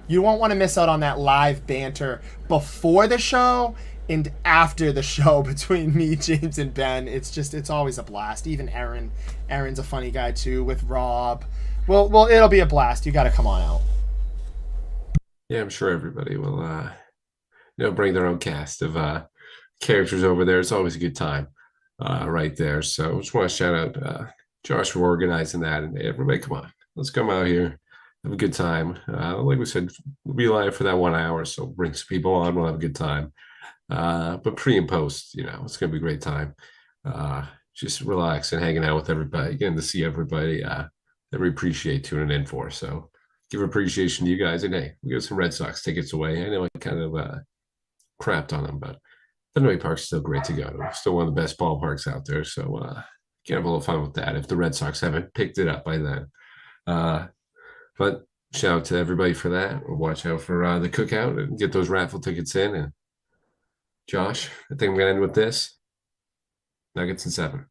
You won't want to miss out on that live banter before the show and after the show between me, James, and Ben. It's always a blast. Even Aaron's a funny guy too with Rob. Well, it'll be a blast. You got to come on out.
Yeah, I'm sure everybody will, bring their own cast of characters over there. It's always a good time, right there. So I just want to shout out Josh for organizing that, and everybody, come on, let's come out here, have a good time. Like we said, we'll be live for that 1 hour, so bring some people on. We'll have a good time. But pre and post, it's gonna be a great time. Just relax and hanging out with everybody, getting to see everybody that we appreciate tuning in for. So give appreciation to you guys. And hey, we got some Red Sox tickets away. I know I kind of crapped on them, but Fenway Park's still great to go to. Still one of the best ballparks out there. So can have a little fun with that if the Red Sox haven't picked it up by then. But shout out to everybody for that. We'll watch out for the cookout and get those raffle tickets in. And Josh, I think I'm going to end with this. Nuggets in 7.